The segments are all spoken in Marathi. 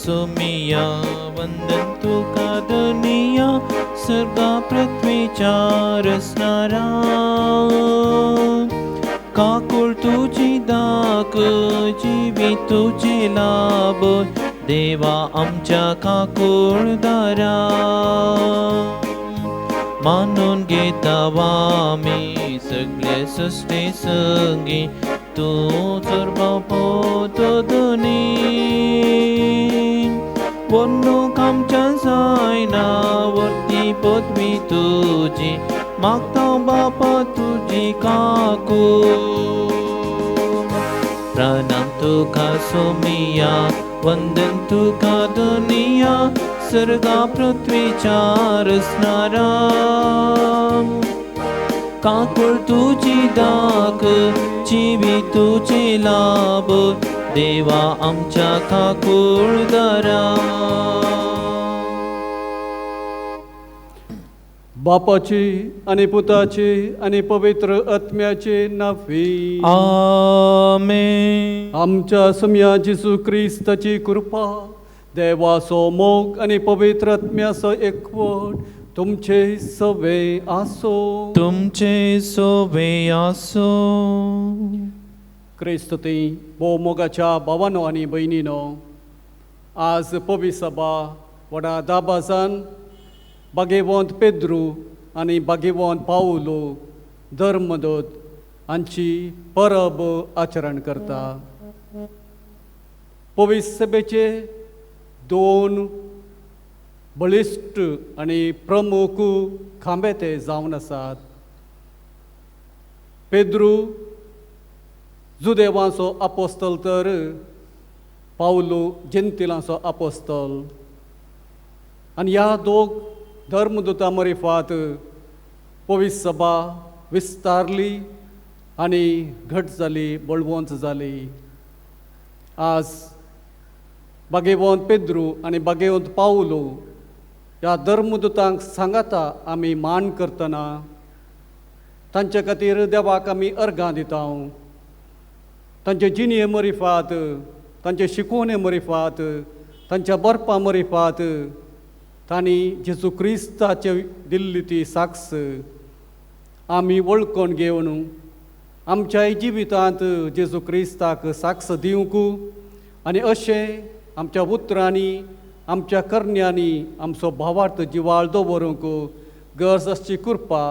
सुमिया वंदन तुका दुनिया स्वर्गा पृथ्वीच्या रचणारा काकुळ तुझी दाक जीवी तुझे लाभ देवा आमच्या काकुळदारा मानून घेतावा आम्ही सगळे सृष्टी संगी तू बापो तो दोनी वरणूक आमच्या जायना वरती पदवी तुझी मागता बापा तुझी काकू प्रणाम तुका सोमिया वंदन तुका दुनिया स्वर्गा पृथ्वीच्या रचणारा काकुळ तुझी दाक जीवी तुझे लाभ देवा आमच्या काकुळदारा बापाची आणि पुताची आणि पवित्र आत्म्याचे नावे आमेन. आमच्या सम्या जेसू ख्रिस्ताची कृपा देवाचो मोग आणि पवित्र आत्म्याचो एकवट तुमचे सवे आसो. तुमचे सोबे आसो. क्रिस्तुती भोवमोगाच्या भावांनो आणि भयणींनो, आज पवित्र सभा वडा दाबाजान भाग्यवंत पेद्रू आणि भाग्यवंत पावलो धर्मदूत हांची परब आचरण करता. पवित्र सभेचे दोन बळिश्ट आणि प्रमुख खांबे ते जावन आसात. पेद्रू जुदेवांचो आपोस्तल तर पावलो जेंतिलांचो आपोस्तल. आनी ह्या दोग धर्मदुतां मरिफात पवित्र सभा विस्तारली आनी घट जाली, बळवंत जाली. आज भाग्यवंत पेद्रू आनी भाग्यवंत पावलो ह्या धर्मदुतांक सांगाता आमी मान करतना तांचे खातीर देवाक आमी अर्गां दिता. तांचे जिणे मरिफात, तांचे शिकवणे मरिफात, तांच्या बरपा मरिफात तांणी जेजू क्रिस्ताचे दिल्ली ती साक्ष आमी वळखून घेवन आमच्या जिवितांत जेजू क्रिस्ताक साक्ष दिवंक आनी अशें आमच्या उतरांनी आमच्या करण्यांनी आमचो भावार्थ जिवाळ दवरूंक गरज आसची कृपा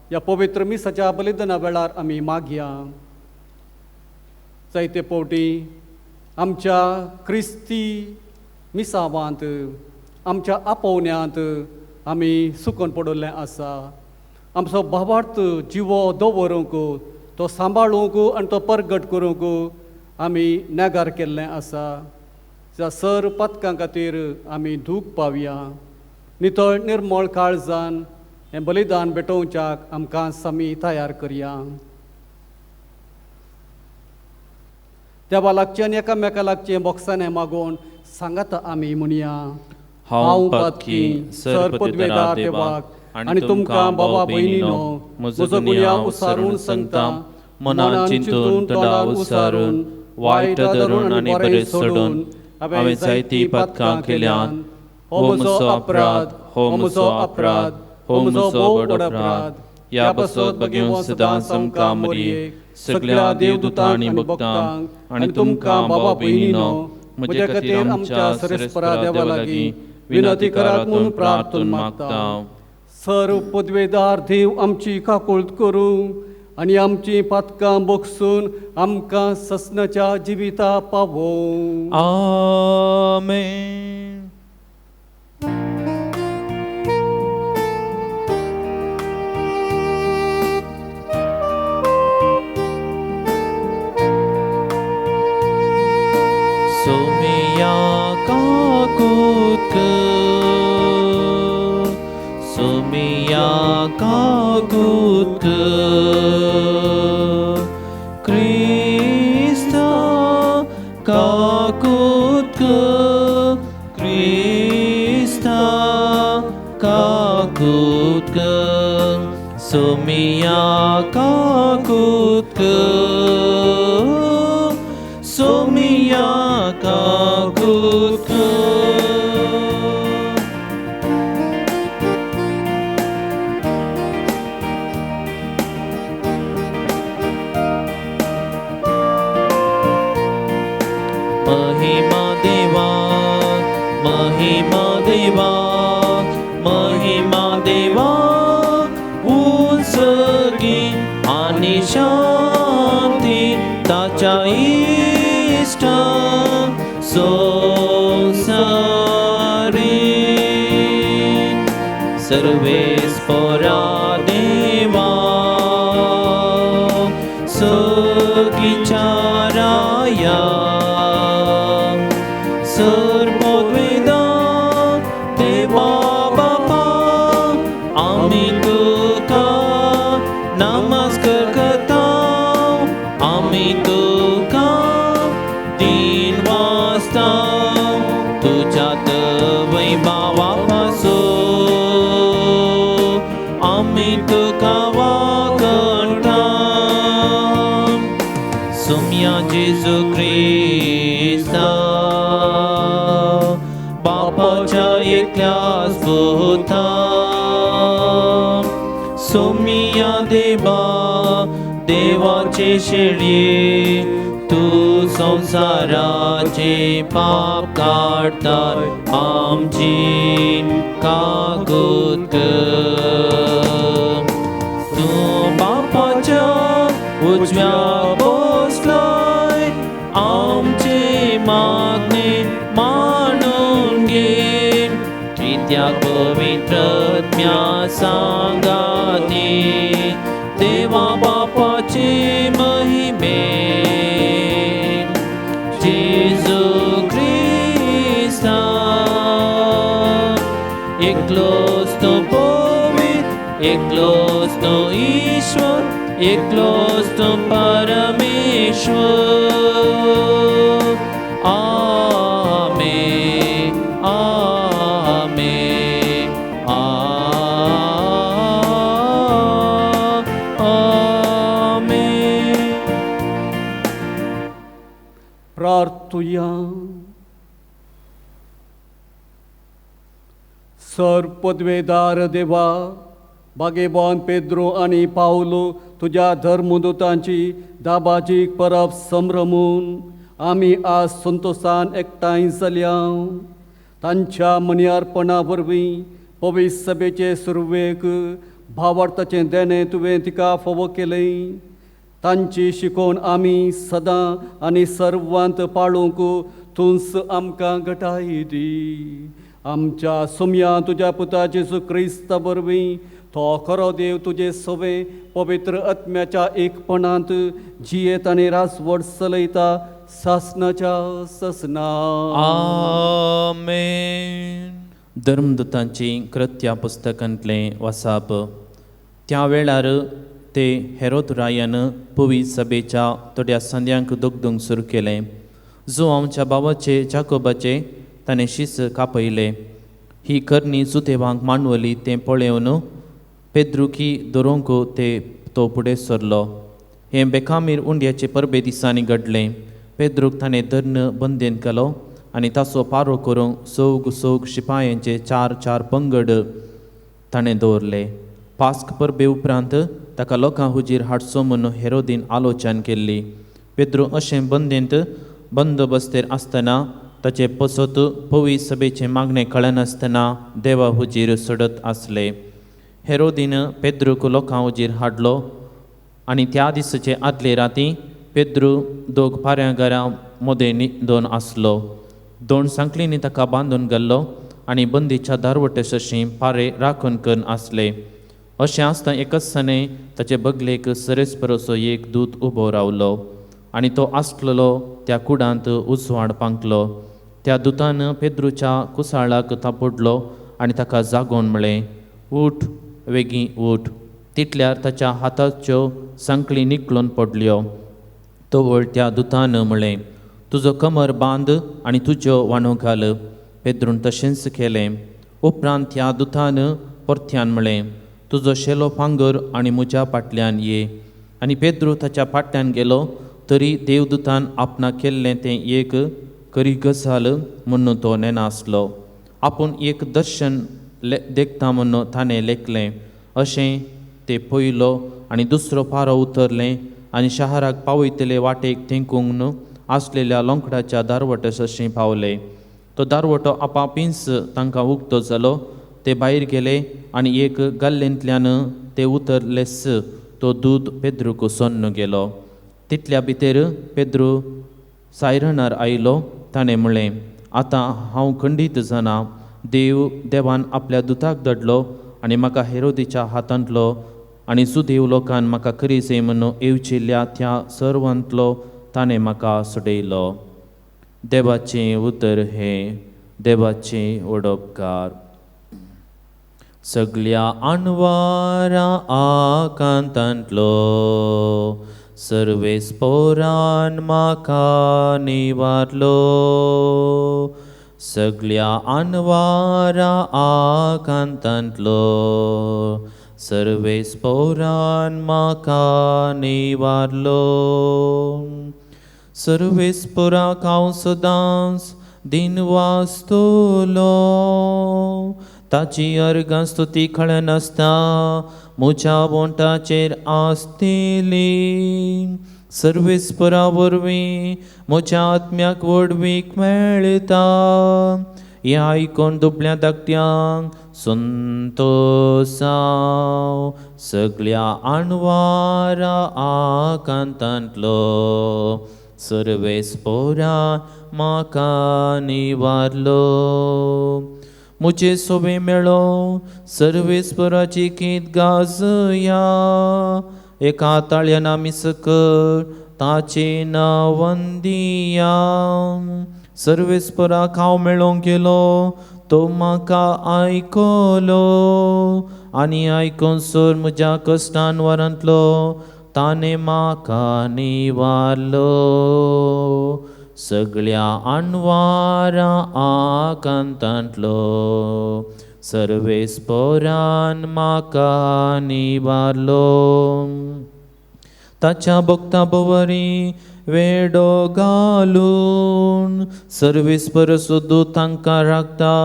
ह्या पवित्र मिसाच्या बलिदाना वेळार आमी मागया. जायते फावटी आमच्या क्रिस्ती मिसावांत आमच्या आपोवण्यांत आमी सुकून पडले आसा. आमचो भावार्थ जिवो दवरूंक, तो सांबाळूंक आनी तो परगट करूंक आमी नेगार केल्लें आसा. त्या सर पथकां खातीर आमी दूख पावया. नितळ निर्मळ काळजान हें बलिदान भेटोवच्याक आमकां आमी तयार करया. देवा लागचें आनी एकामेका लागचें बोक्सांनी मागोवन सांगात आमी म्हणया. हांव पत्की सर पदवेदार देवाक आनी तुमकां बाबा भयणीनो म्हजो गुन्यांव उसारून सांगता. मनान चिंतून तोंडार उसारून वायट धरून आनी बरें सोडून हांवें जायतीं पथकां केल्यान. हो म्हजो अपराध, हो म्हजो अपराध, हो म्हजो व्हड अपराध. ह्या बसत बेगीन सदांच आमकां मरये सगळ्या देवदूतां आनी भक्तांक आनी तुमकां बाबा भयणीनो म्हजे खातीर आमच्या सरस्परा देवा लागीं विनंती करात म्हूण प्रार्थना मागता. सर पदवेदार देव आमची काकुळट करूं आनी आमची पथकां बगसून आमकां ससनाच्या जिविता पावों. आमेन. सोमिया काकुत सोमिया काकुत क्रिस्ता काकुत क्रिस्ता काकुत सोमिया काकुत सोमिया काकुत देवाक महिमा देवाक उत्सर्गी आणि शांती ताच्या इष्ट संसारी सर्वेस्परा देवा सखिचाराया सर्ववेदा देवा बापा आम्ही तुका नमस्कार करता आम्ही तुका दिन वाजता तुझ्यात वैभवापासून आम्ही तुका वाकणता सोम्या जेजू ख्रिस्ता बापाच्या एकल्याच पुता सोम्या देवा देवाचे शेळये तू संसाराचे पाप काढताय आमची काकूत कर तू बापाच्या उजव्या बसलाय आमचे मागणे मानून घे त्या पवित्रत्म्या सांगाती देवा बापाचे महिमे जेजू ख्रिस्ता एकलोच तो पवित्र एकलोच तो ईश्वर एकलोच तो परमेश्वर आमेन आमेन आमेन प्रार्थुया सरपदवेदार देवा बागेबान पेद्रो आणि पावलो तुझ्या धर्मदूतांची दाबाजीक परब संभ्रमून आम्ही आज संतोषान एकठांय जाल्या तांच्या मनियारपणा वरवीं पवित्र सभेचे सुरवेक भावार्थाचें देणें तुवें तिका फोव केलें तांची शिकोवन आमी सदां आनी सर्वांत पाळूंक तूंच आमकां घटाय दी आमच्या सोम्या तुज्या पुता जेजू क्रिस्ता वरवीं तो खरो देव तुजे सवे पवित्र आत्म्याच्या एकपणांत जियेत आनी रासवड चलयता सासनाच्या ससना आमेन. धर्मदूतांची कृत्या पुस्तकांतलें वाचप. त्या वेळार ते हेरोद रायान पवित्र सभेच्या थोड्या संद्यांक दोगदूंक सुरू केलें. जो आमच्या बाबाचे जाकोबाचे ताणें शीस कापयले. ही करणी सुतेवांक मांडवली तें पळोवन पेद्रुकी दरोंक तो फुडें सरलो. हें बेकामीर उंड्याचे परबे दिसांनी घडलें. पेद्रूक ताणें धर्न बंदेन केलो आनी ताचो पारो करूंक सोग शिपायांचे 4 पंगड ताणें दवरले. पास्क परबे उपरांत ताका लोकां हुजीर हाडचो म्हूण हेरोदीन आलोचन केल्ली. पेद्रू अशें बंदोबस्तेर आसतना ताचे पसत पवित्र सभेचे मागणें कळनासतना देवा हुजीर सडत आसले. हेरोदीन पेद्रूक लोकां हुजीर हाडलो आनी त्या दिसाचे आदले राती पेद्रू 2 पाऱ्या घरां मोदें न्हिदोन आसलो. 2 सांकलींनी ताका बांदून घाल्लो आनी बंदीच्या दारवटेशी पारे राखून करून आसले. अशें आसतना एकच सणे ताचे बगलेक सरेस्परोसो एक दूत उबो रावलो आनी तो आसलेलो त्या कुडांत उजवाड पांकलो. त्या दुतान पेद्रूच्या कुसाळाक तापडलो आनी ताका जागोवन म्हळें, उठ वेगीं उठ. तितल्यार ताच्या हाताच्यो सांकली निकळून पडल्यो. तो वळ त्या दुतान म्हळें, तुजो कमर बांद आनी तुज्यो वाणो घाल. पेद्रून तशेंच केलें. उपरांत ह्या दुतान परत्यान म्हळें, तुजो शेलो पांगर आनी म्हज्या फाटल्यान ये. आनी पेद्रू ताच्या फाटल्यान गेलो तरी देवदूतान आपणाक केल्लें तें एक खरी गजाल म्हणून तो नेनासलो. आपूण एक दर्शन देखता म्हणून ताणें लेखलें. अशें ते पयलो आनी दुसरो पारो उतरलें आनी शाराक पावयतले वाटेक तेंकून आसलेल्या लोंकडाच्या दारवटसशी पावले. तो दारवटो आपापींच तांकां उक्तो जालो. ते भायर गेले आनी एक गल्लेंतल्यान ते उतरलेस तो दूद पेद्रूक सोन्न गेलो. तितल्या भितर पेद्रू सायरणार आयलो. ताणें म्हणलें, आतां हांव खंडीत जाना. देवान आपल्या दुताक धाडलो आनी म्हाका हेरोदेच्या हातांतलो आनी सुदेव लोकान म्हाका करीसे म्हणून येवचिल्ल्या त्या सर्वांतलो ताणें म्हाका सोडयलो. देवाचें उतर हें. देवाचें वडोपकार. सगळ्या आनवारा आकांतांतलो सर्वेस्पोरान म्हाका निवारलो. सगळ्या आनवारा आकांतांतलो सर्वेस्पोरान म्हाका निवारलो. सर्वेस्पोराक हांव सदांच दिनवासतलो. ताची अर्गां स्तुती खळ्या नासता म्हज्या बोंटाचेर आसतली. सर्वेस्परा वरवीं म्हज्या आत्म्याक वडवीक मेळटा. हें आयकोन दुबळ्या धाकट्यांक संतोसाव. सगळ्या आनवारा आकांतांतलो सर्वेस्पोरान म्हाका निवारलो. मुझे सोबे मेळो सर्वेस्पराची गीत गाजया. एका ताळ्यान आमी सकट ताचे नांव वंदिया. सर्वेस्पराक हांव मेळोंक गेलो. तो म्हाका आयकलो आनी आयकोन सोर म्हज्या कश्टान वरांतलो ताणें म्हाका निवारलो. सगळ्या आनवारा आकांतांतलो सर्वेस्पोरान म्हाका निवारलो. ताच्या भक्ता भोवरी वेडो घालून सर्वेस्पर सुद्दां तांकां राखता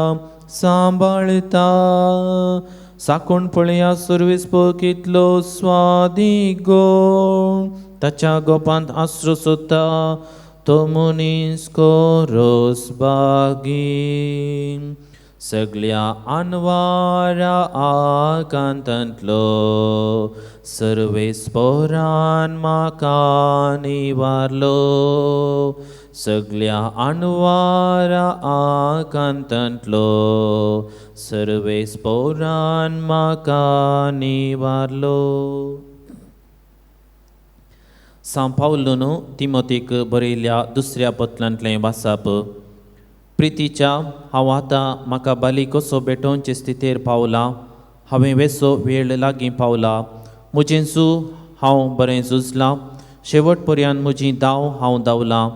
सांबाळटा. साकून पळया सर्वेस्पर कितलो स्वादीक गोड. ताच्या गोपांत आसरो सोदता तो मनीस खोरोस बागी. सगळ्या आनवारा आकांतांतलो सर्वेस्पोरान म्हाका निवारलो. सगळ्या आनवारा आकांतांतलो सर्वेस्पोरान म्हाका निवारलो. सांपावलून तिमोथेक बरयल्या दुसऱ्या पत्रांतलें वाचप. प्रितीच्या हांव आतां म्हाका बाली कसो भेटोवचे स्थितीर पावला. हांवें वेसो वेळ लागीं पावला. म्हजें हांव बरें झुजलां. शेवट पर्यंत म्हजी दाव हांव धांवलां.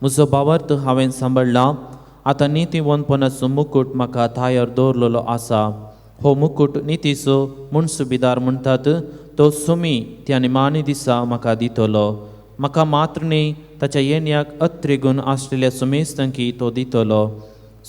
म्हजो भावार्थ हांवें सांबाळ्ळा. आतां नितीवंतपणाचो मुकूट म्हाका थायर दवरलेलो आसा. हो मुकूट नितीचो म्हूण सुबेदार म्हणटात तो सुमी त्या निमाणे दिसा म्हाका दितलो. म्हाका मात्र न्ही ताच्या येण्याक अत्रेगून आशिल्ल्या सुमेस्तांकी तो दितलो.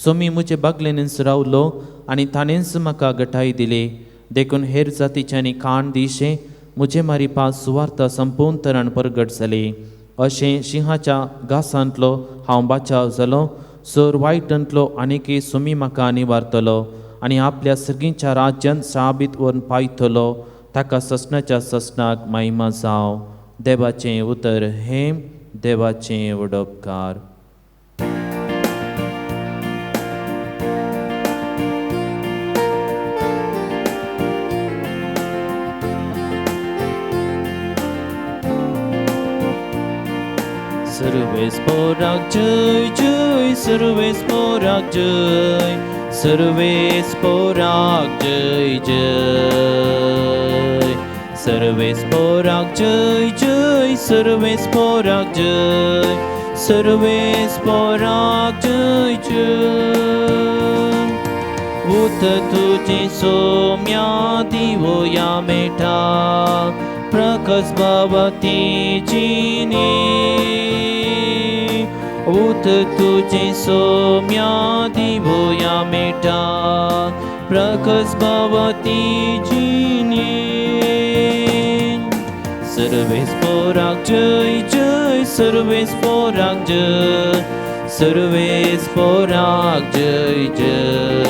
सुमी म्हजे बागलेनीच रावलो आनी ताणेंच म्हाका गटाय दिली. देखून हेर जातीच्यांनी काण दिशें म्हजे मारिपा सुवार्थ संपूर्ण तरान परगट जाली. अशें शिंहाच्या घासांतलो हांव बाचाव जालो. सर वायटांतलो आनीकय सुमी म्हाका निवारतलो आनी आपल्या सर्गीच्या राज्यांत शाबीत व्हरून पायतलो. ताका ससनाच्या ससनाक महिमा जावं. देवाचें उतर हें. देवाचें वडोपकार. सर्वेस्पोराक जय जय. सर्वेस्पोराक जय. सर्वेस्पोराक जय जय. सर्वेस्पोराक जय जय. सर्वेस्पोराक जय. सर्वेस्पोराक जय जय. उत तुझी सोम्या दिवोया मेठा प्रकस भवती जिनी. उत तुझी सोम्या दिवोया मेठा प्रकस भवती जिनी. सर्वेस्पोराक जय जय. सर्वेस्पोराक जय. सर्वेस्पराक जय जय,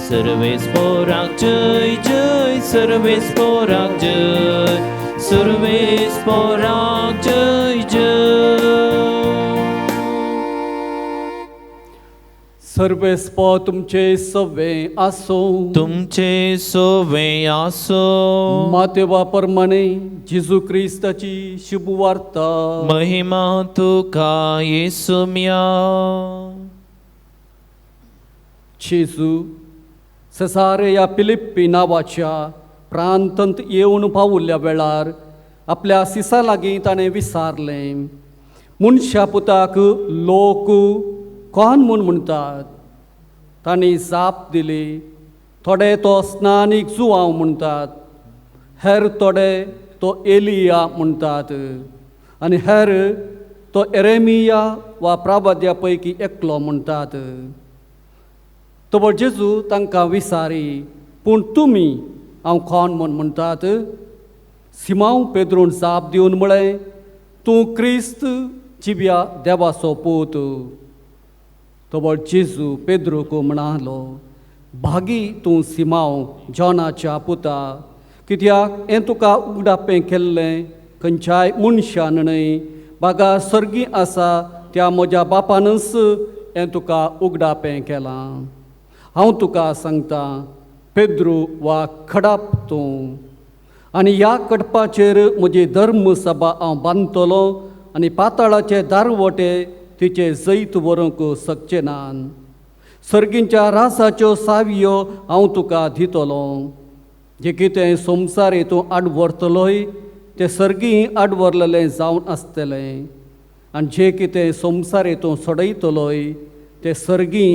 सर्वेस्पराक जय जय, सर्वेस्पराक जय, सर्वेस्पराक जय जय. सर्वेस्प तुमचे सवे आसो, तुमचे सोवे आसो. मातेवा परमाणे जेजू क्रिस्ताची शुभ वार्ता. महिमा तुका येसुम्या. जेजू सेसारेया फिलिप्पी नांवाच्या प्रांतांत येवन पावल्या वेळार आपल्या सिसा लागीं ताणें विचारलें, मनशा पुताक लोक कोण म्हूण म्हणटात? तांणी जाप दिली, थोडे तो स्नानीक जुवांव म्हणटात, हेर थोडे तो एलिया म्हणटात, आनी हेर तो एरेमिया वा प्रवाद्या पैकी एकलो म्हणटात. तो जेजू तांकां विचारी, पूण तुमी हांव कोण म्हूण म्हणटात? सिमांव पेद्रून जाप दिवन म्हळें, तूं क्रिस्त जिव्या देवाचो पूत. तो जेजू पेद्रूक म्हणालो, भागी तूं सिमांव जॉनाच्या पुता, कित्याक हें तुका उगडापें केल्लें खंयच्याय मनशान न्हय, बागा सर्गी आसा त्या म्हज्या बापानच हें तुका उगडापें केलां. हांव तुका सांगता, पेद्रू वा खडाप तूं, आनी ह्या कडपाचेर म्हजी धर्मसभा हांव बांदतलो, आनी पाताळाचे दारवटे तिचे जैत व्हरूंक शकचे नात. सर्गींच्या रासाच्यो सावयो हांव तुका दितलो. जे कितें संवसारी तूं आडवरतलोय तें सर्गी आडवरलेलें जावन आसतलें, आनी जे कितें संवसारी तूं सोडयतलोय तें सर्गी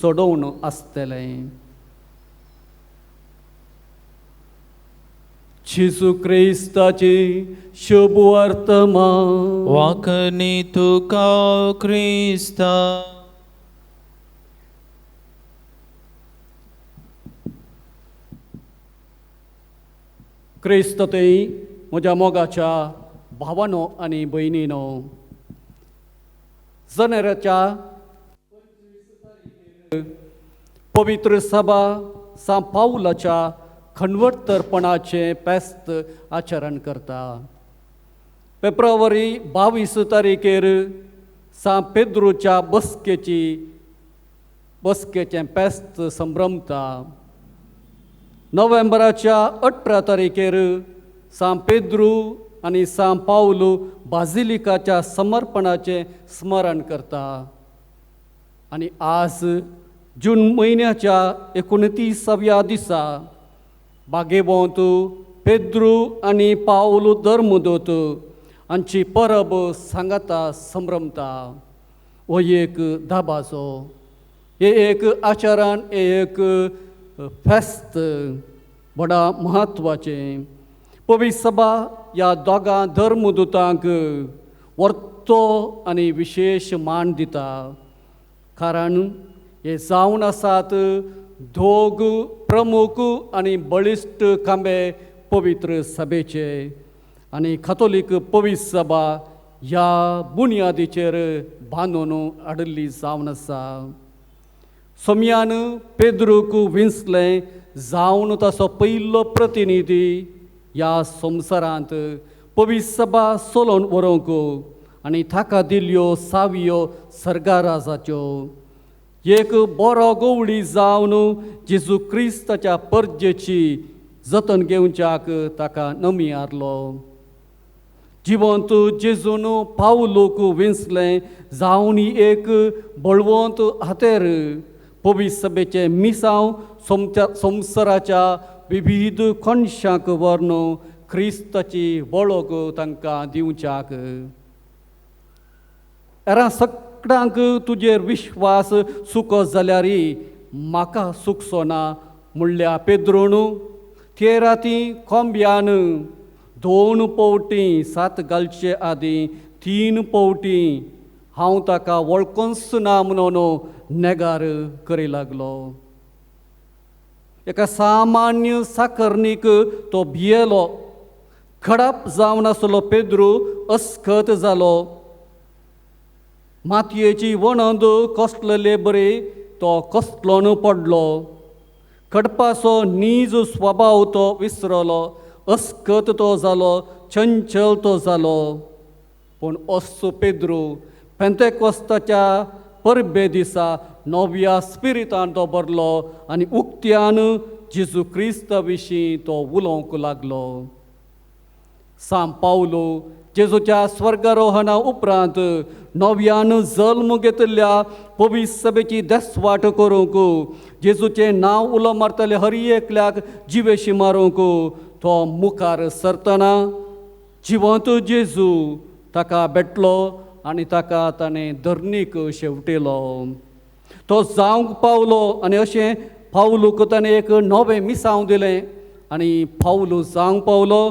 सोडोवन आसतलें. जेजू क्रिस्ताची शुभ वर्तमान. वाकनी तुका क्रिस्ता. क्रिस्त तें म्हज्या मोगाच्या भावानो आनी भयणीनो, जनेराच्या पवित्र सभा सान पावलाच्या खणवटतरपणाचें फेस्त आचरण करता. फेब्रुवारी 22 तारखेर सान पेद्रूच्या बसकेचें फेस्त संभ्रमता. नोव्हेंबराच्या 18 तारखेर सान पेद्रू आनी सान पावलो बाजिलिकाच्या समर्पणाचें स्मरण करता. आनी आज जून म्हयन्याच्या 29व्या दिसा बागेवंत पेद्रू आनी पावलो धर्मदूत हांची परब सांगाता संभ्रमता. हो एक धाबाचो, हे एक आचरण, हे एक फेस्त बडा म्हत्वाचें. पवित्र सभा ह्या दोगां धर्मदुतांक वर्तो आनी विशेश मान दिता, कारण हे जावन आसात दोग प्रमुख आनी बळिश्ट खांबे पवित्र सभेचे. आनी कातोलीक पवित्र सभा ह्या बुनयादीचेर बांदून हाडिल्ली जावन आसा. सोमयान पेद्रूक विंचलें जावन ताचो पयलो प्रतिनिधी ह्या संवसारांत पवित्र सभा चलोवन व्हरूंक आनी ताका दिल्ल्यो सावयो सर्गाराजाच्यो. एक बरो गवळी जावन जेजू क्रिस्ताच्या परजेची जतन घेवच्याक ताका नमी हारलो. जिवंत जेजून पावलोक विंचलें जावन एक बळवंत हातेर पवित्र सभेचें मिसांव संवसाराच्या विविध कोनशांक व्हरून क्रिस्ताची वळख तांकां दिवच्याक. हेरां सगळ्यांक तुजेर विश्वास सुको जाल्यारय म्हाका सुखसो ना म्हणल्या पेद्रून ते राती कोंब्यान 2 पावटी 7 घालचे आदीं 3 पावटी हांव ताका वळखूंच ना म्हणून नेगार करी लागलो. एका सामान्य साकर्णीक तो भियेलो. खडाप जावन आसलो पेद्रू अस्खत जालो. मातयेची वणंद कसलेले बरे तो कसलो न पडलो. कडपाचो नीज स्वभाव तो विसरलो, अस्कत तो जालो, चंचल तो जालो. पूण असो पेद्रू पेंतेकोस्ताच्या परबे दिसा नव्या स्पिरितान तो भरलो आनी उक्त्यान जेजू क्रिस्ता विशीं तो उलोवंक लागलो. सांत पावलो जेजूच्या स्वर्गारोहणा उपरांत नव्यान जल्म घेतल्या पवित्र सभेची देसवाट करूंक, जेजूचें नांव उलो मारतले हर एकल्याक जिवेशी मारूंक तो मुखार सरतना जिवंत जेजू ताका भेटलो आनी ताका ताणें धर्नीक शेवटिलो. तो जावंक पावलो आनी अशें पावलूक ताणें एक नवें मिसांव दिलें आनी पावलू जावंक पावलो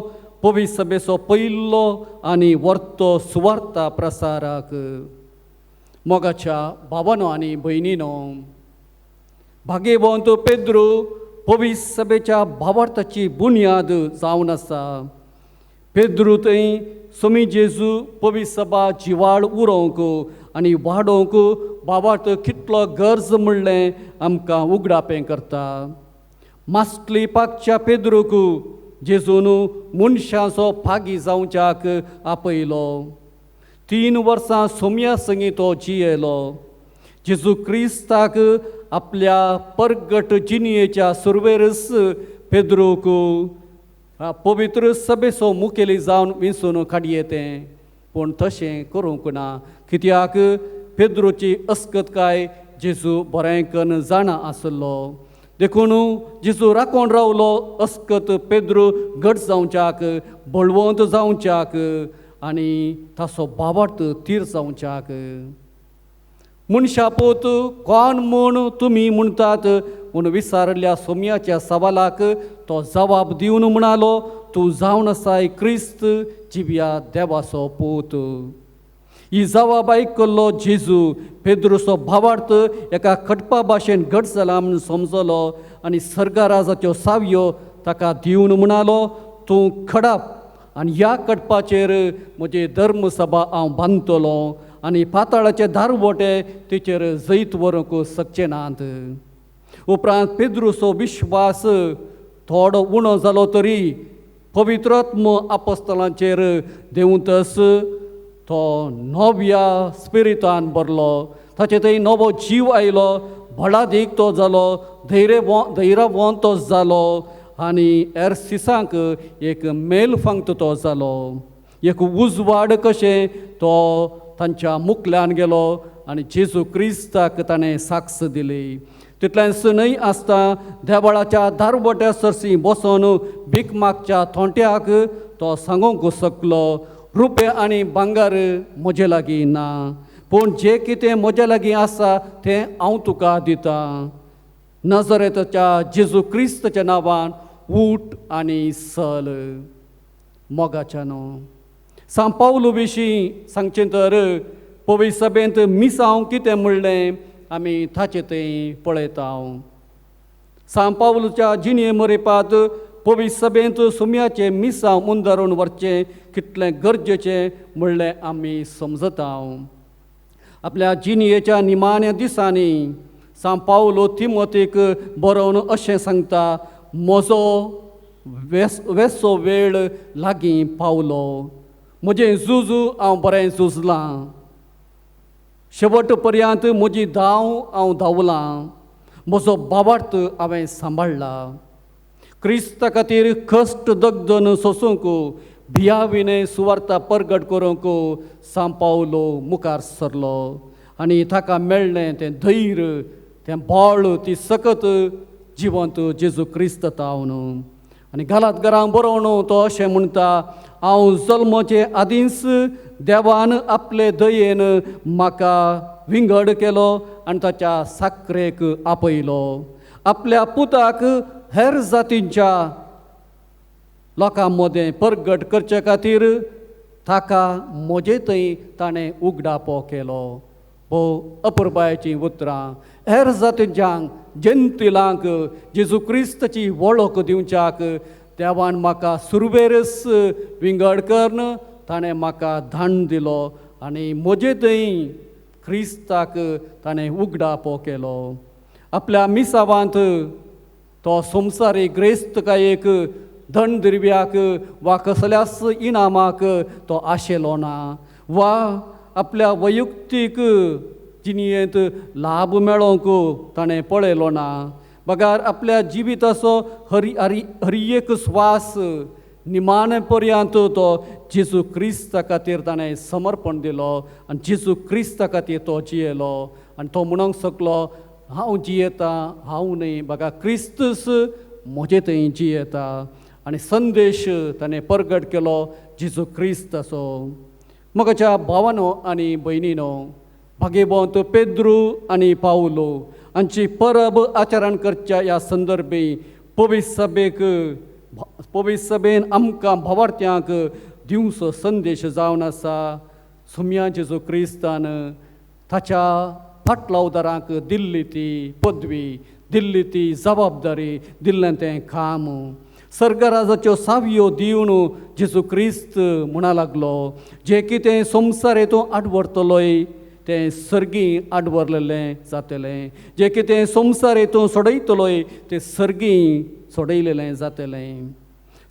पवित्र सभेचो पयलो आनी वर्तो सुवार्ता प्रसाराक. मोगाच्या भावांनो आनी भयणींनो, भाग्यवंत पेद्रू पवित्र सभेच्या भावार्थाची बुन्याद जावन आसा. पेद्रू थंय सोमी जेजू पवित्र सभा जिवाळ उरोवंक आनी वाडोवंक भावार्थ कितलो गरज म्हणलें आमकां उगडापें करता. मास्टली पाकच्या पेद्रूक जेजून मनशाचो फागी जावच्याक आपयलो. 3 वर्सां सोम्या संगी तो जियेलो. जेजू क्रिस्ताक आपल्या परगट जिणयेच्या सुरवेरस पेद्रूक पवित्र सभेचो मुखेली जावन विंसून काडयेतें. पूण तशें करूंक ना, कित्याक पेद्रूची अस्कतकाय जेजू बरें करून जाणा आसलो. देखून जेजू राखून रावलो अस्कत पेद्रू घट जावच्याक, बळवंत जावच्याक आनी ताचो भावार्थ तीर जावच्याक. मनशापोत कोण म्हूण तुमी म्हणटात म्हूण विचारल्या सोम्याच्या सवालाक तो जबाब दिवन म्हणालो, तूं जावन आसाय क्रिस्त जिव्या देवाचो पूत. ही जबाब आयकल्लो जेजू पेद्रूचो भावार्थ एका खटपा भाशेन घट जाला म्हूण समजलो आनी सर्गराजाच्यो सावयो ताका दिवन म्हणालो, तूं खडप आनी ह्या खटपाचेर म्हजी धर्मसभा हांव बांदतलो आनी पाताळाचे दारवटे तिचेर जैत व्हरूंक शकचे नात. उपरांत पेद्रूचो विश्वास थोडो उणो जालो तरी पवित्रात्म आपोस्तलांचेर देंवतच तो नव्या स्पिरितान भरलो. ताचे थंय नवो जीव आयलो, भडादीक तो जालो, धैर्यवंत तो जालो आनी एरसिसांक एक मेलफंक्त तो जालो. एक उजवाड कशें तो तांच्या मुखल्यान गेलो आनी जेजू क्रिस्ताक ताणें साक्ष दिली. तितल्यानच न्हय आसता देवाळाच्या दारवट्या सरसी बसून भीक मागच्या थोंट्याक तो सांगूंक शकलो, रुपे आनी भांगर म्हजे लागीं ना, पूण जें कितें म्हजे लागीं आसा तें हांव तुका दितां. नजरेताच्या जेजू क्रिस्ताच्या नांवान उठ आनी चल. मोगाच्यानो, सांत पावलू विशीं सांगचें तर पवित्र सभेंत मिसांव कितें म्हणलें आमी ताचे थंय पळयता. सांत पावलूच्या जिणये मरेपाद पवित्र सभेंत सुम्याचें मिसांव मुंदारून व्हरचें कितलें गरजेचें म्हणलें आमी समजता. आपल्या जिणयेच्या निमाण्या दिसांनी सांत पावलो तिमोथेक बरोवन अशें सांगता, म्हजो वेसो वेळ लागीं पावलो, म्हजें झुजू हांव बरें झुजलां, शेवट पर्यंत म्हजी धांव हांव धांवलां, म्हजो भावार्थ हांवें सांबाळ्ळा. क्रिस्ता खातीर कश्ट दगदन सोसूंक भियाविने सुवार्ता परगट करूंक सांत पावलो मुखार सरलो आनी ताका मेळ्ळें तें धैर्य, तें बळ, ती सकत जिवंत जेजू क्रिस्त तावन. आनी गालात घरांक बरोवन तो अशें म्हणटा, हांव जल्माचे आदींच देवान आपले दयेन म्हाका विंगड केलो आनी ताच्या साकरेक आपयलो. आपल्या पुताक हेर जातींच्या लोकां मदें परगट करचे खातीर ताका म्हजे थंय ताणें उगडापो केलो. अपुरबायेचीं उतरां हेर जातींच्यांक जंतिलांक जेजू क्रिस्ताची वळख दिवच्याक देवान म्हाका सुरवेरस विंगड करून ताणें म्हाका धाण दिलो आनी म्हजे थंय क्रिस्ताक ताणें उगडापो केलो. आपल्या मिसावांत तो संवसारी ग्रेस्तकायेक धन दिरव्याक वा कसल्याच इनामाक तो आशेलो ना, वा आपल्या वैयक्तीक जिणेंत लाभ मेळोवंक ताणें पळयलो ना. बगार आपल्या जिविताचो हरी एक स्वास निमाणे पर्यंत तो जेजू क्रिस्ता खातीर ताणें समर्पण दिलो आनी जेजू क्रिस्ता खातीर तो जियेलो. आनी तो म्हणूंक शकलो, हांव जियेता, हांव न्ही, बघा क्रिस्तूस म्हजे थंय जियेता. आनी संदेश ताणें प्रगट केलो जेजू क्रिस्ताचो. म्हज्या भावानो आनी भयणीनो, भागेबोंत पेद्रू आनी पावलो हांची परब आचरण करच्या ह्या संदर्भी पवित्र सभेन आमकां भावार्थ्यांक दिवचो संदेश जावन आसा. सुम्या जेजू क्रिस्तान ताच्या फाटल्या उदारांक दिल्ली ती पदवी, दिल्ली ती जबाबदारी, दिल्लें तें काम. सर्गराजाच्यो सावयो दिवन जेजू क्रिस्त म्हणा लागलो, जें कितें संवसार हेतून आडवरतलोय तें सर्गी आडवरलेलें जातलें. जें कितें संवसार हेतून सोडयतलोय तें सर्गी सोडयलेलें जातलें.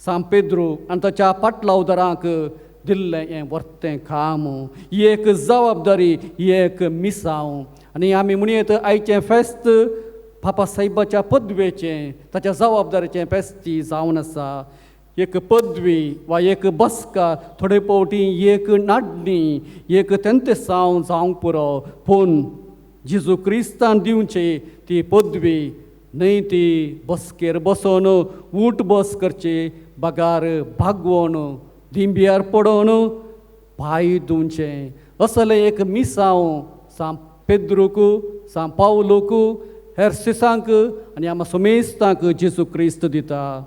सांत पेद्रू आनी ताच्या फाटल्या उदारांक दिल्लें हें वर्तें काम, ही एक जबाबदारी, ही एक मिसांव. आनी आमी म्हणयत आयचें फेस्त पापा साहेबाच्या पदवेचें, ताच्या जबाबदारेचें फेस्ती जावन आसा. एक पदवी वा एक बसका थोडे फावटी एक नाडणी, एक तेंतेसांव जावंक पुरो, पूण जेजू क्रिस्तान दिवची ती पदवी न्हय ती बसकेर बसोन उठ बस करची, बगार भागवून दिंब्यार पडोवन पांय धुवचें. असलें एक मिसांव सांत पेद्रूक, सांत पावलोक, हेर सिसांक आनी आमकां समेस्तांक जेजू क्रिस्त दिता.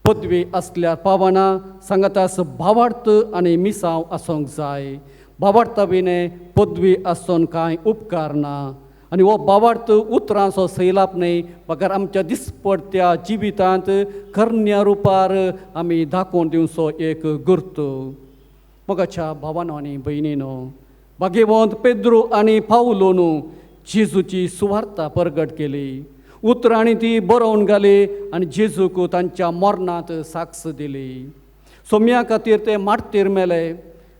पदवी आसल्यार पावना सांगातास भावार्थ आनी मिसांव आसूंक जाय. भावार्था विने पदवी आसून कांय उपकार ना. आनी हो भावार्थ उतरांचो सैलाप न्हय, बगार आमच्या दिसपडत्या जिवितांत करण्या रुपार आमी दाखोवन दिवचो एक गुर्त. मोगाच्या भावानो आनी भयणीनो, भागेवंत पेद्रू आनी पावलोन जेजूची सुवार्ता प्रगट केली. उतरांनी ती बरोवन घाली आनी जेजूक तांच्या मरणांत साक्ष दिली. सोम्या खातीर ते मारतेर मेले,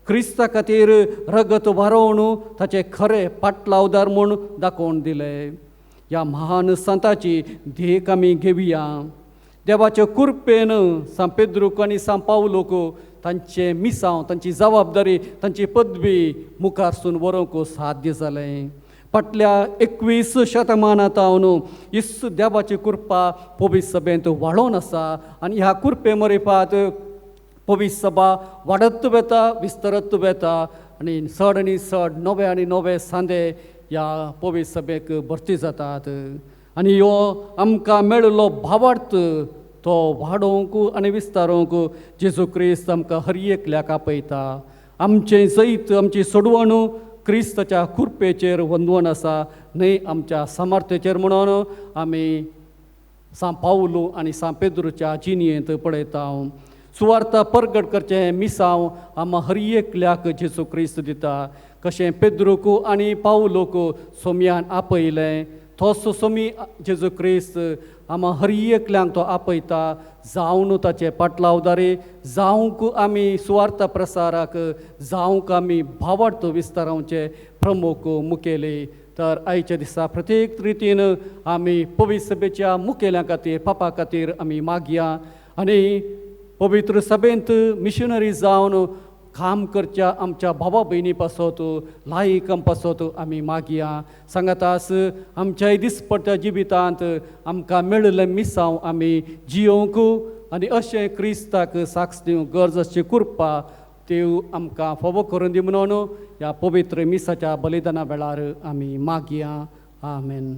क्रिस्ता खातीर रगत व्हारोवन ताचे खरें पाटला उदार म्हूण दाखोवन दिले. ह्या महान संताची देख आमी घेवया. देवाच्या कृपेन सांत पेद्रूक आनी सांत पावलोक तांचे मिसांव, तांची जबाबदारी, तांची पदवी मुखारसून व्हरूंक साध्य जालें. फाटल्या 21 शतमानांतावन इस देवाची कृपा पवित्र सभेंत वाडोवन आसा. आनी ह्या कृपे मरेपात पवित्र सभा वाडत वेता, विस्तरत वेता. आनी चड नवे आनी नवे सांदे ह्या पवित्र सभेक भरती जातात. आनी हो आमकां मेळिल्लो भावार्थ तो वाडोवंक आनी विस्तारोवंक जेजू क्रिस्त आमकां हर एकल्याक आपयता. आमचें जैत, आमची सोडवण क्रिस्ताच्या कृपेचेर वंदवन आसा, न्हय आमच्या सामर्थ्याचेर म्हणून आमी सांत पावलो आनी सांत पेद्रूच्या जिणयेंत पळयता. सुवार्ता प्रगट करचें मिसांव आमी हर एकल्याक जेजू क्रिस्त दिता. कशें पेद्रूक आनी पावलोक सोम्यान आपयलें, तोच सोमी जेजू क्रिस्त आमी हर एकल्यांक तो आपयता. जावन ताचे पाटला उदारी जावंक आमी सुवार्ता प्रसाराक, जावंक आमी भावार्थ विस्तारावचे प्रमुख मुखेली. तर आयच्या दिसा प्रत्येक रितीन आमी पवित्र सभेच्या मुखेल्या खातीर, पापा खातीर आमी मागया. आनी पवित्र सभेंत मिशनरी जावन काम करच्या आमच्या भावा भयणी पासत, लायकां पासत आमी मागया. सांगातास आमच्या दिसपडट्या जिवितांत आमकां मेळिल्लें मिसांव आमी जियोंक आनी अशें क्रिस्ताक साक्ष दिवंक गरजेची कृपा देव आमकां फावो करून दी म्हणून ह्या पवित्र मिसाच्या बलिदाना वेळार आमी मागया. आमेन.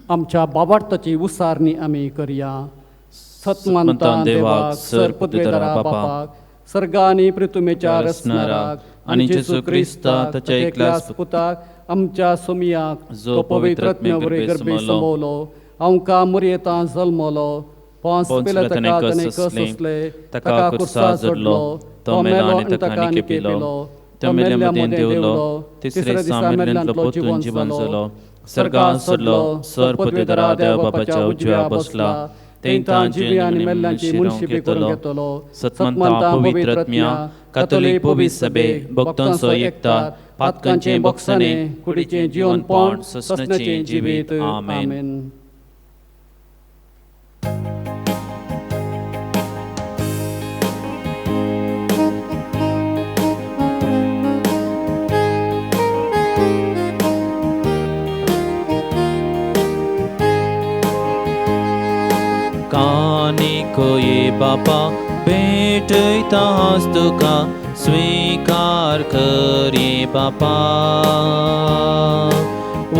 आमच्या भावार्थाची उसारणी आमी करया. सतमंतान देवाक, सरपदवेदारा बापाक, सर्गा आनी पृथ्वीच्या रचणाराक आनी जेजू क्रिस्ता ताच्या एकल्याच पुताक, आमच्या सोमियाक जो पवित्र आत्म्यावरवी गर्भे समोवलो, आमकां मर्येतां जल्मलो, पोंस पिलाताका ताणें कस सोंसले, ताका क्रुसार जडलो, तो मेलो आनी ताका निकेलो, तो मेल्ल्यामध्ये देवलो तिसरे दिसा मेल्ल्यांतलो जीवन जालो सर्गांत सरलो सर पदवीधरा देव बापाच्या उजव्या बसला तेंता जिवी आनी मेल्ल्यांची मुनशिबी करून घेतलो सतमंता पवित्र आत्म्या कातोलीक पवित्र सभे भक्तांचो एकता पातकांचे बक्षणे कुडीचे जीवनपण ससनाचे जिवीत आमेन. कानिकोये बापा भेटयतास तुका स्वीकार कर ये बापा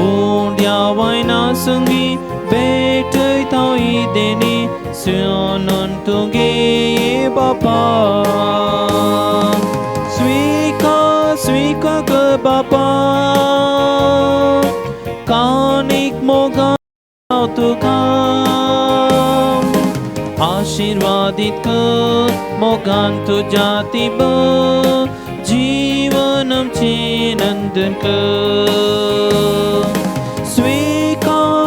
उंड्या वायना संगी भेटयता देनी स्योनन तुगे ये बापा स्वीकार कर बापा कानिक मोगा तुका आशीर्वादित कर मोगान तुझ्या तिब जीवनमचे नंदन कर स्वीकार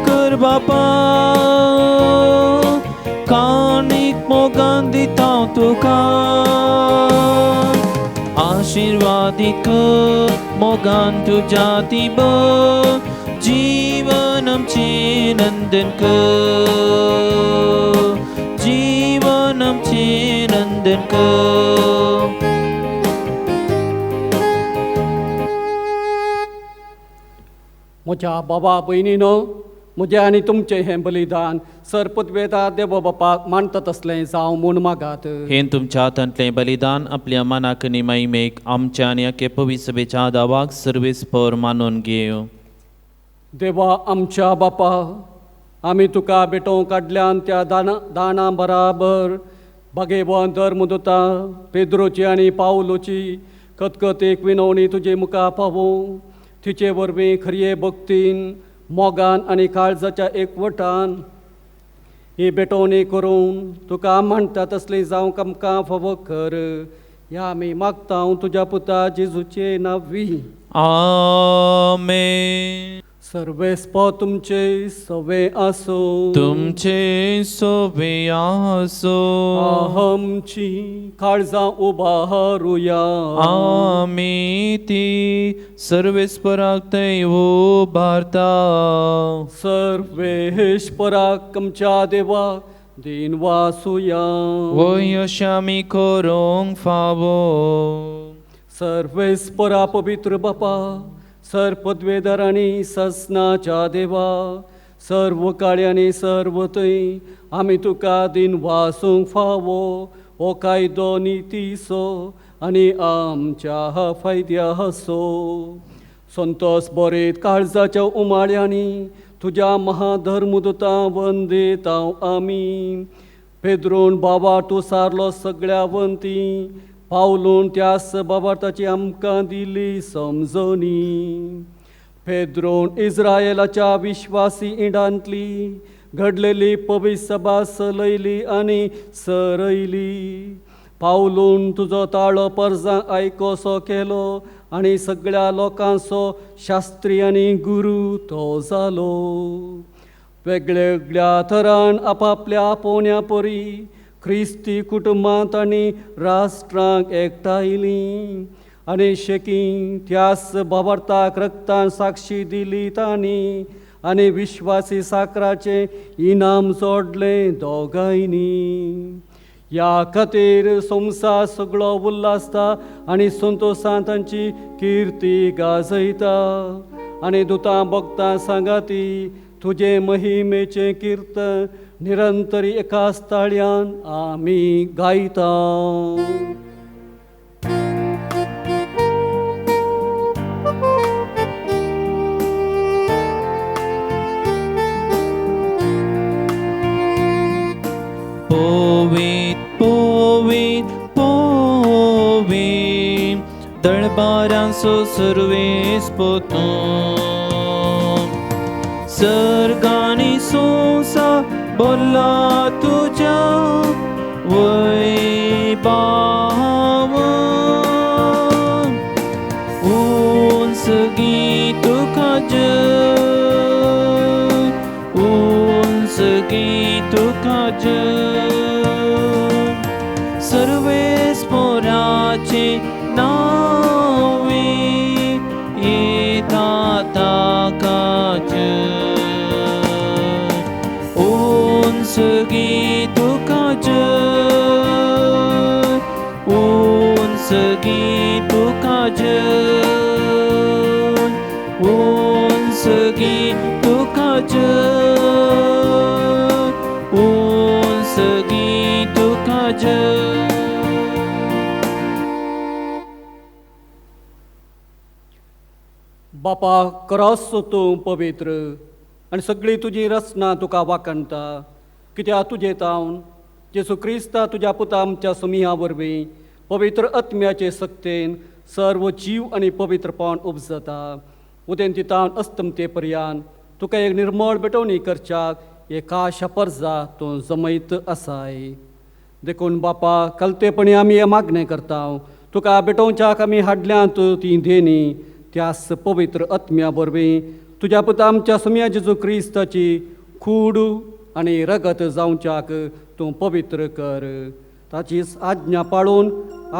कर बापा कानिक मोगान दिता तुका आशीर्वादित कर मोगान तुझ्या तिब जीवनमचे नंदन कर जीवनमचे नंदन कर. म्हज्या बाबा भयणीनो म्हजें आनी तुमचें हें बलिदान सरपदवेदा देव बापाक मानता तसलें जावं म्हूण मागात. हें तुमच्या हातांतलें बलिदान आपल्या मनाक आनी महिमेक आमच्या आनी अख्खे पवित्र सभेच्या दावाक सर्वेस्पर मानून घेव. देवा आमच्या बापा आमी तुका भेटोवं काडल्यान त्या दाना बराबर बागेवन धर्म दोता पेद्रोची आनी पावलोची खतखतेक विनवणी तुजे मुखार पावोवं तिचे वरवीं खरये भक्तीन मोगान आनी काळजाच्या एकवटान ही भेटोवणी करून तुका म्हणटा तसली जावंक आमकां फावो कर ह्या आमी मागता तुज्या पुता जेजूचे नांवी आमेन. सर्वेस्प तुमचे सवे आसो तुमचे सोबे आसो आमची काळजां उबारुया आमी ती सर्वेस्पराक थंय उबारता. सर्वेश्वराक आमच्या देवाक दिन वासुया वयश आमी करूंक फावो. सर्वेस्परा पवित्र बापा सरपदवेदर आनी ससनाच्या देवा सर्व काळी आनी सर्व थंय आमी तुका दिन वासूंक फावो हो कायदो नितीसो आनी आमच्या फायद्या हसो. संतोस बरेत काळजाच्या उमाळ्यांनी तुज्या महाधर्मदूता वंदेता आमी. पेद्रोन बाबा तूं सारलो सगळ्या वंती पावलून त्यास बाबाताची आमकां दिली समजणी. पेद्रोन इस्रायेलाच्या विश्वासी इंडांतली घडलेली पवित्र सभा चलयली आनी सरयली. पावलून तुजो ताळो परजां आयकोसो केलो आनी सगळ्या लोकांचो शास्त्री आनी गुरू तो जालो. वेगळ्या वेगळ्या तरान आपापल्या पोवण्या परी ख्रिस्ती कुटुंबांत आनी राष्ट्रांक एकठांयली आनी शेकी त्यास बाबार्ताक रक्तान साक्षी दिली तांणी आनी विश्वासी साकराचे इनाम जोडले दोगांयनी. ह्या खातीर संवसार सगळो उल्हासता आनी संतोशान तांची किर्ती गाजयता आनी दुतां भक्तां सांगाती तुजे महिमेचें किर्तन निरंतरी एकाच ताळ्यान आमी गायता. पोवीत पोवीत पोवीत दळबारांचो सर्वेस पोतो सर्गानी संवसार बोला तुझ्या वैभव सगी तुका सर्वेस पोराचे नावे येता ताकाच ओन सगी तुका ओन सगी तुका ओन सगी तुका ओन सगी तुका बापा क्रॉस तूं पवित्र आनी सगळी तुजी रचना तुका वाकणटा कित्याक तुजे तावन जेसू क्रिस्ता तुज्या पुता आमच्या समिया वरवीं पवित्र आत्म्याचे सक्तेन सर्व जीव आनी पवित्रपण उपजता उदेन तितावन अस्तमते पर्यान तुका एक निर्मळ बेटवणी करच्याक एका शपर्जा तूं जमयत आसाय देखून बापा कलतेपणी आमी हे मागणें करता तुका बेटोवच्याक आमी हाडल्यांत ती देणी त्यास पवित्र आत्म्या वरवीं तुज्या पुता आमच्या समिया जेजू क्रिस्ताची खूड आनी रगत जावच्याक तूं पवित्र कर ताचीच आज्ञा पाळून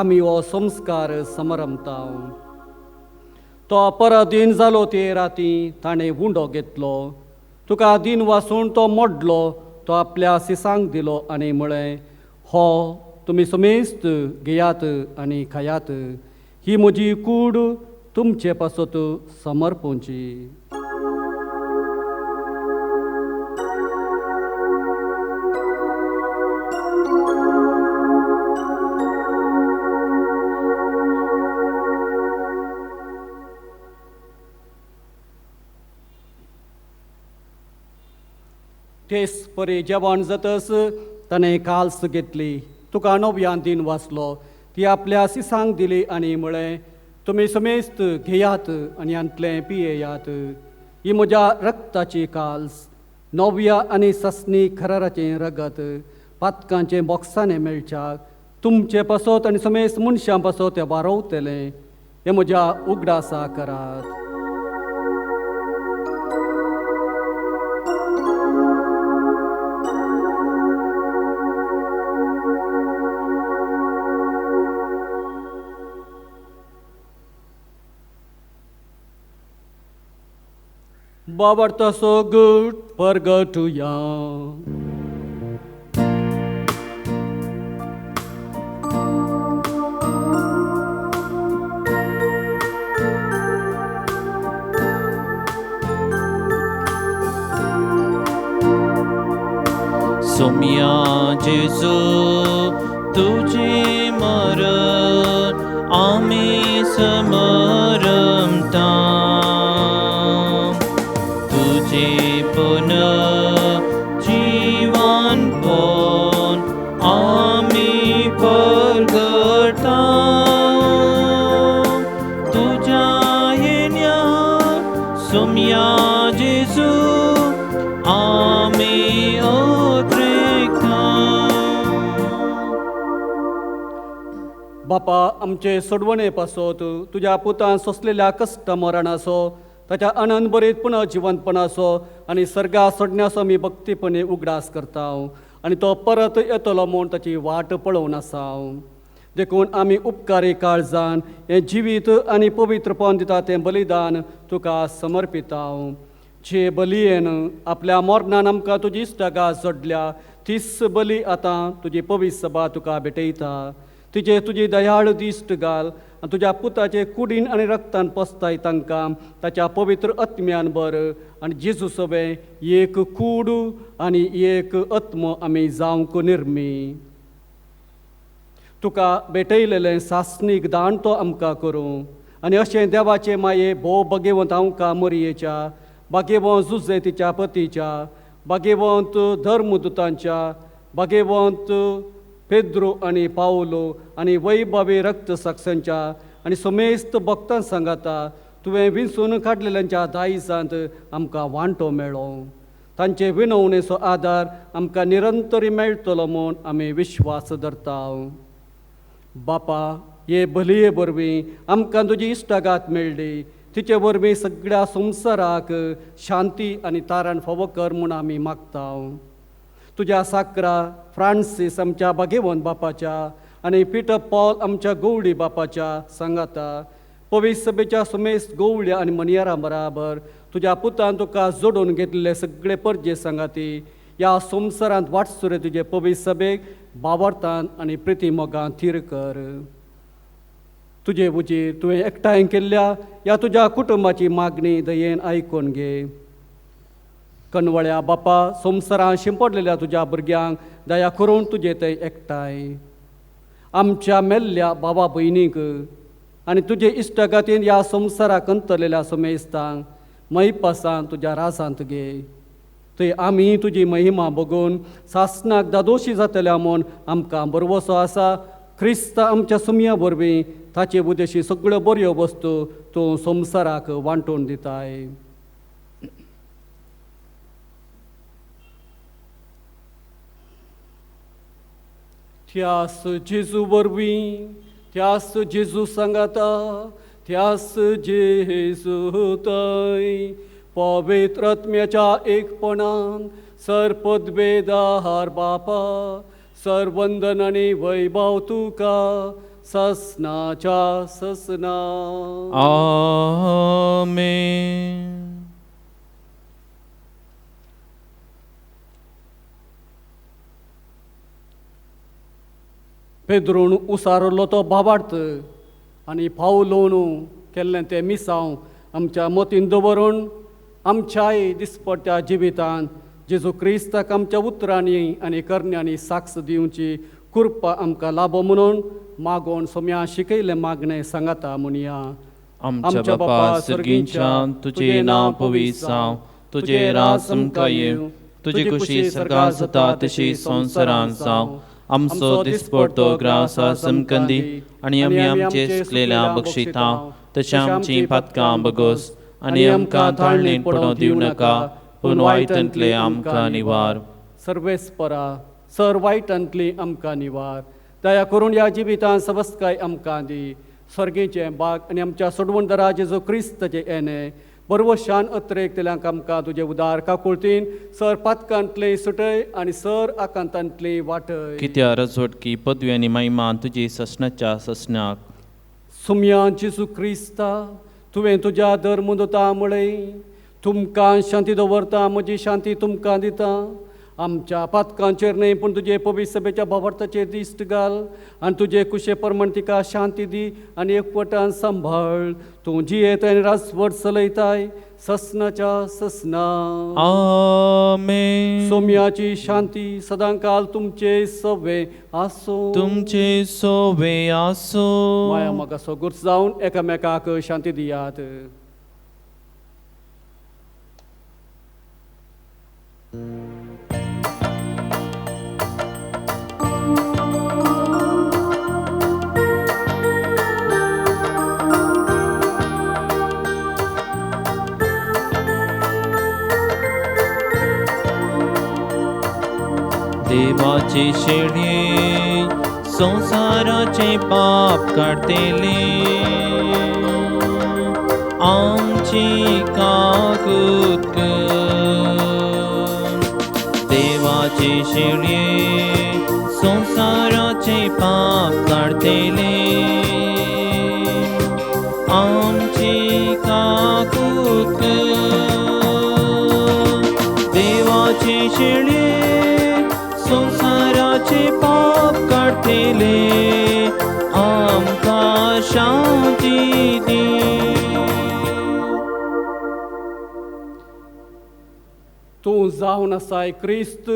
आमी हो संस्कार समरमता तो परत दिन जालो ते राती ताणें उंडो घेतलो तुका दिन वासून तो मोडलो तो आपल्या सिसांक दिलो आनी म्हळें हो तुमी समेस्त घेयात आनी खायात ही म्हजी कूड तुमचे पासत समर्पोवची तेच परी जेवण जातस ताणें काल्स घेतली तुका नव्यान दिन वाचलो ती आपल्या सिसांक दिली आनी म्हळें तुमी समेस्त घेयात आनी अंतलें पियेयात ही म्हज्या रक्ताची काल्स नव्या आनी ससनी खराराचें रगत पातकांचें बॉक्सांनी मेळच्याक तुमचे पासत आनी समेस्त मनशां पासत तें वारोवतलें हें म्हज्या उगडासा करात Baba are so good, forgot to young. Saumya जेजू तुझे मरण आम्ही समरमता तुझे पुन जीवन पण आम्ही परगटा तुझ्या येण्या सोम्या जेजू आम्ही बापा आमचे सोडवणे पासत तुझ्या पुतान सोंसलेल्या कश्ट मरणाचो ताच्या आनंद बरीत पुनः जिवंतपणाचो आनी सर्गा सोडण्याचो मी भक्तीपणे उगडास करता आनी तो परत येतलो म्हूण ताची वाट पळोवन आसा देखून आमी उपकारी काळजान हें जिवीत आनी पवित्रपण दिता तें बलिदान तुका समर्पिता जे बलयेन आपल्या मरणान आमकां तुजी इश्टागा जोडल्या तीच बली आतां तुजी पवित्र सभा तुका भेटयता तिचे तुजी दयाळ दिश्ट घाल आनी तुज्या पुताचे कुडीन आनी रक्तान पसताय तांकां ताच्या पवित्र आत्म्यान बर आनी जेजू सवे एक कूड आनी एक आत्म आमी जावंक निर्मी तुका भेटयलेलें सासनीक दान तो आमकां करूं आनी अशें देवाचे माये भोव भाग्यवंत आमकां मरयेच्या भाग्यवंत जुजे तिच्या पतीच्या भाग्यवंत धर्मदुतांच्या भाग्यवंत पेद्रो आनी पावलो आनी वैभवी रक्त साक्षांच्या आनी समेस्त भक्तां सांगाता तुवें विंचून काडलेल्यांच्या दायजांत आमकां वांटो मेळ्ळो तांचे विनवणेचो आदार आमकां निरंतरी मेळटलो म्हूण आमी विश्वास धरता बापा हे बलये वरवीं आमकां तुजी इश्टागात मेळ्ळी तिचे वरवीं सगळ्या संवसाराक शांती आनी तारण फावो कर म्हूण आमी मागता तुझ्या साकरा फ्रांसीस आमच्या भाग्यवंत बापाच्या आणि पीटर पॉल आमच्या गवळी बापाच्या सांगाता पवित्र सभेच्या सुमेस गवळ्या आणि मनियारा बराबर तुझ्या पुतान तुका जोडून घेतलेले सगळे परजे सांगाती या संवसारांत वाटसुरे तुझे पवित्र सभेक बावरतान आणि प्रिती मोगान थीर कर. तुझे उजीर तुवें एकठांय केल्ल्या या तुझ्या कुटुंबाची मागणी दयेन आयकून घे. कणवळ्या बापा संवसारांत शिंपडलेल्या तुझ्या भुरग्यांक दया करून तुजे थंय एकठांय. आमच्या मेल्ल्या बाबा भयणीक आनी तुजे इश्टगातीन ह्या संवसाराक अंतरलेल्या समेस्तांक मैपासान तुज्या रासांत घे. थंय आमी तुजी महिमा बघून सासनाक दादोशी जातल्या म्हूण आमकां बरवसो आसा. क्रिस्त आमच्या सुमया वरवीं ताचे उदेशी सगळ्यो बऱ्यो वस्तू तूं संवसाराक वांटून दिताय. त्यास जेजू वरवीं त्यास जेजू सांगाता त्यास जेजू थंय पवित्र आत्म्याच्या एकपणान सरपदवेदार बापा सर्वंदन आनी वैभव तुका ससनाच्या ससना. आमेन. पेद्रोन उसारलो तो बाबार्थ आनी पावलोन केल्लें तें मिसांव आमच्या मतीन दवरून आमच्याय दिसपट्ट्या जिवितांत जेजू क्रिस्ताक आमच्या उतरांनी आनी करण्यांनी साक्ष दिवची कृपा आमकां लाभो म्हणून मागोवन सोम्या शिकयलें मागणें सांगाता म्हणया. आमच्या बापा सर्गींच्यान तुझे नांव पवित्र जावं, तुझे राज आमकां येवं, तुजी कुशी सर्गार जाता तशी संवसारांत जावं. आमचो दिसपडटो ग्रास आमकां दी आनी आमी आमचे चुकलेल्या बक्षिता तशें आमची पातकां बगोस आनी आमकां थाळणेंत पडों दिवं नाका पूण वायटांतले आमकां निवार. सर्वेस्परा सर वायटांतली आमकां निवार. दया करून ह्या जिवितांत सबस्काय आमकां दी. स्वर्गेचें बाग आनी आमच्या सोडवणदारा जेजू क्रिस्ताचे येणे बरवशान अत्रेक तेल्यांक आमकां तुजे उदार काकुळतीन सर पातकांतले सुटय आनी सर आकांतांतली वाटय. कित्या रजवटकी पदवी आनी महिमा तुजी ससनाच्या ससनाक. सुमया जेजू क्रिस्ता तुवें तुज्या धर्म दोता मुळे तुमकां शांती दवरता म्हजी शांती तुमकां दिता. आमच्या पातकांचेर न्हय पूण तुजे पवित्र सभेच्या भावार्थाचेर दिश्ट घाल आनी तुजे कुशे प्रमाण तिका शांती दी आनी एकवटान सांबाळ. तूं जियेत आनी राजवट चलयताय ससनाच्या ससना. आमेन. सोम्याची शांती सदांकाल तुमचे सवे आसो. तुमचे सोवे आसो. माया मोगा सोगुर्स जावन एकामेकाक शांती दियात. देवाचे शेडे संसाराचे पाप काढतेले आमची काकूत कर. देवाचे शेडे संसाराचे पाप काढतेले आमची काकूत कर. देवाचे शेडे संसाराचे पाप काढतेले आमकां शांती दी. तूं जावन आसाय क्रिस्त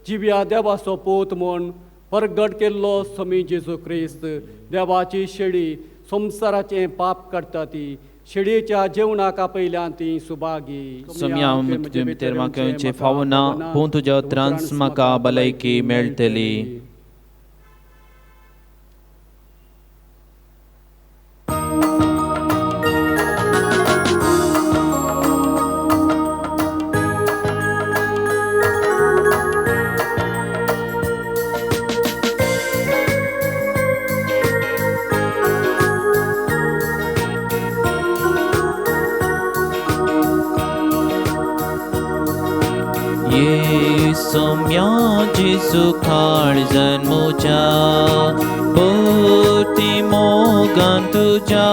जिव्या देवाचो पोत म्हूण परगट केल्लो समी जेजू क्रिस्त. देवाची शेळी संवसाराचें पाप काडटा ती शेळयेच्या जेवणाक आपयल्यान ती सुभागी. सोम्या तुजे भितर म्हाका खंयचे फावो ना पूण तुज्या उतरांत म्हाका भलायकी मेळटली. ये सौम्या जिसु काळजान मोजा बोटी मोगान तुझा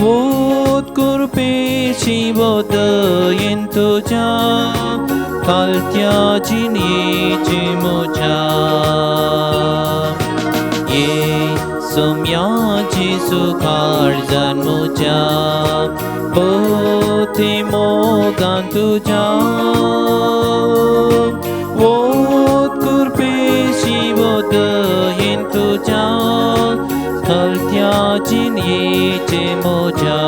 वोत कुरपेशी बोदयेन तुझा कालत्या जिनेचे मोजा ये सौम्या जिसु काळजान मोजा बोटी मोगान तुझा वोत कुरपेशी बोदयेन तुझा कालत्या जिनेचे मोजा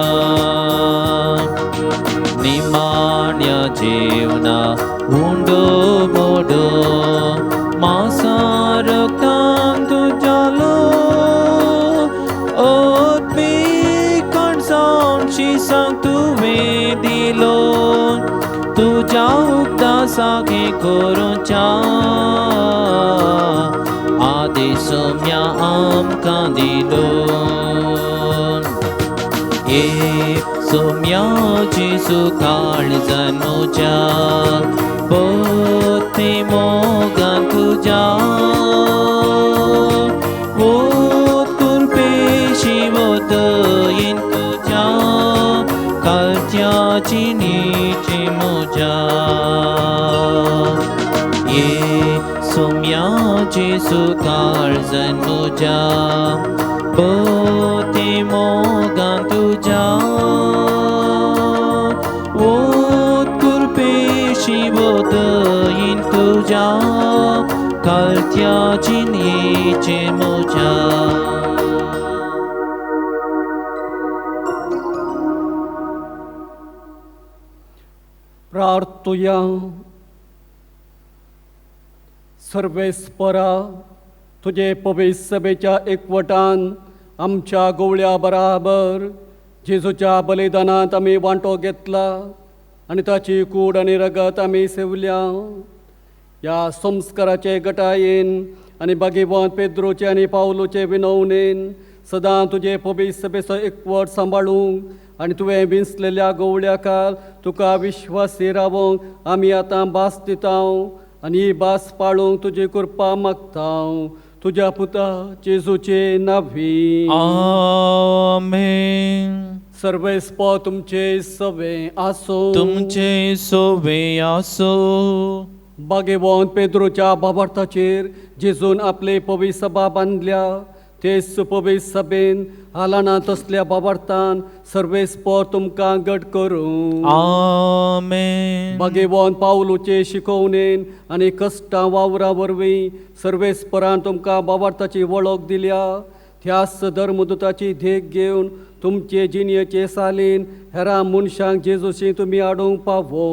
निमाण्या जेवना उंडो मोडो मासा रक्तान तुझालो ओत्मिक कणसांची शिसांक तुवें दिलो तुझ्या उक्तासाके करूच्या आदेश सौम्या आमकां दिलो ये सौम्या जिसु काळजान मोजा बोटी मोगान तुझा वोत कुरपेशी बोदयेन तुझा कालत्या जिनेचे मोजा ये सौम्या जिसु काळजान मोजा बोटी मोगान तुझा वोत कुरपेशी बोदयेन तुझा कालत्या जिनेचे मोजा प्रार्थुया सर्वेस्परा तुझे पवित्र सभेच्या एकवटान आमच्या गवळ्या बराबर जेजूच्या बलिदानात आम्ही वांटो घेतला आणि ताची कूड आणि रगत आम्ही सेवल्या या संस्काराचे गटायेन आणि भाग्यवान पेद्रोचे आणि पावलोचे विनवणेन सदां तुझे पवित्र सभेचो एकवट सांबाळूंक आणि तुवें विंचलेल्या गवळ्या काल तुका विश्वासी रावंक आमी आतां भास दिता आणि ही भास पाळूंक तुजी कृपा मागता तुझ्या पुता जेजूचे नावी आमेन सर्वेस्प तुमचे सवे आसो तुमचे सोवे आसो भाग्यवान पेद्रोच्या भावार्थाचेर जेजून आपले पवित्र सभा बांदल्या तेच पवित्र सभेन हालानात असल्या भावार्थान सर्वेस्प तुमकां घट करूं आमेन भाग्यवान पावलोचे शिकवणेन आणि कश्टां वावरा वरवीं सर्वेस्परान तुमकां भावार्थाची वळख दिल्या त्याच धर्मदुताची देख घेवन तुमचे जिणयेचे सालीन हेरा मनशांक जेजूशी तुमी हाडूंक पावो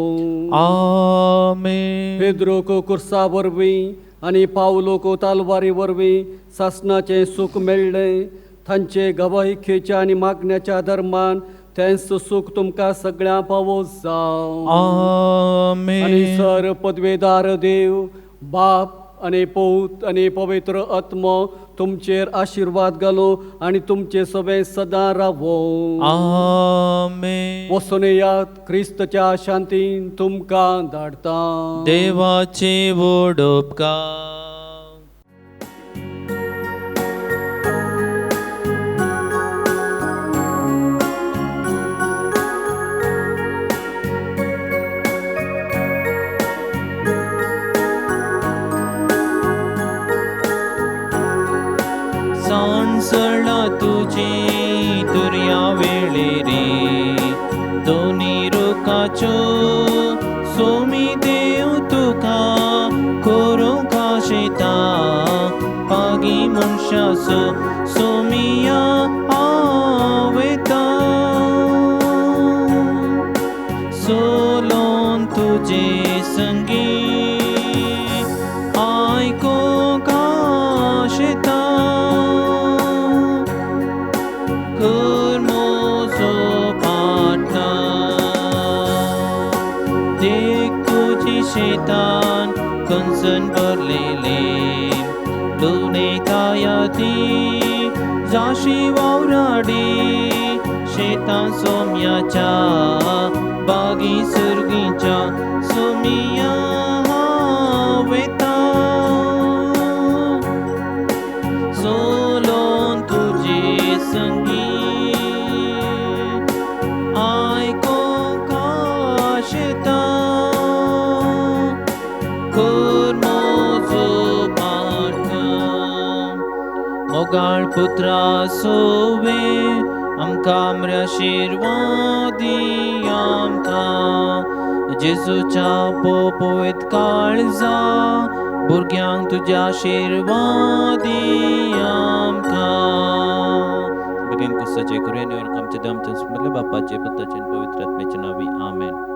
आमेन पेद्रोक कुर्सा वरवीं आणि पावलोक तालवारी वरवीं सासणाचें सूख मेळ्ळें तांचे गवाहिकेच्या आणि मागण्याच्या धर्मान तेंच सूख तुमकां सगळ्यां पावो जावं आमेन आणि सर पदवेदार देव बाप आणि पौत आणि पवित्र आत्मो तुमचेर आशीर्वाद घालो आणि तुमचे सगळे सदां रावो आमेन वचून येयात क्रिस्तच्या शांतीन तुमकां धाडटा देवाचे व्हड उपकार सांसळा तुझी दुर्या वेळेरे दोन्ही रोकाच्यो सोमी देव तुका करूंका शेता पागी मनशाचो सोमिया आवेता सोलोन तुझे संगी आयकोंका शेता शेतान कंसन भरलेले दोने तायाती जाशी वावराडी शेतान सोम्याच्या बागी सुरगीच्या सुमिया वेता सोलोन तुझी संगीत आयको काशेता kurmozo parka mogal putra sove amka आशीर्वादी आमका जेजूच्या पोपोयत काळजा भुरग्यांक तुझ्या आशीर्वादी आमका बेगीन कुसाचे करूया निवड आमच्या दामच्या बापाचे पुत्राचे पवित्र आत्म्याच्या नावी आमेन.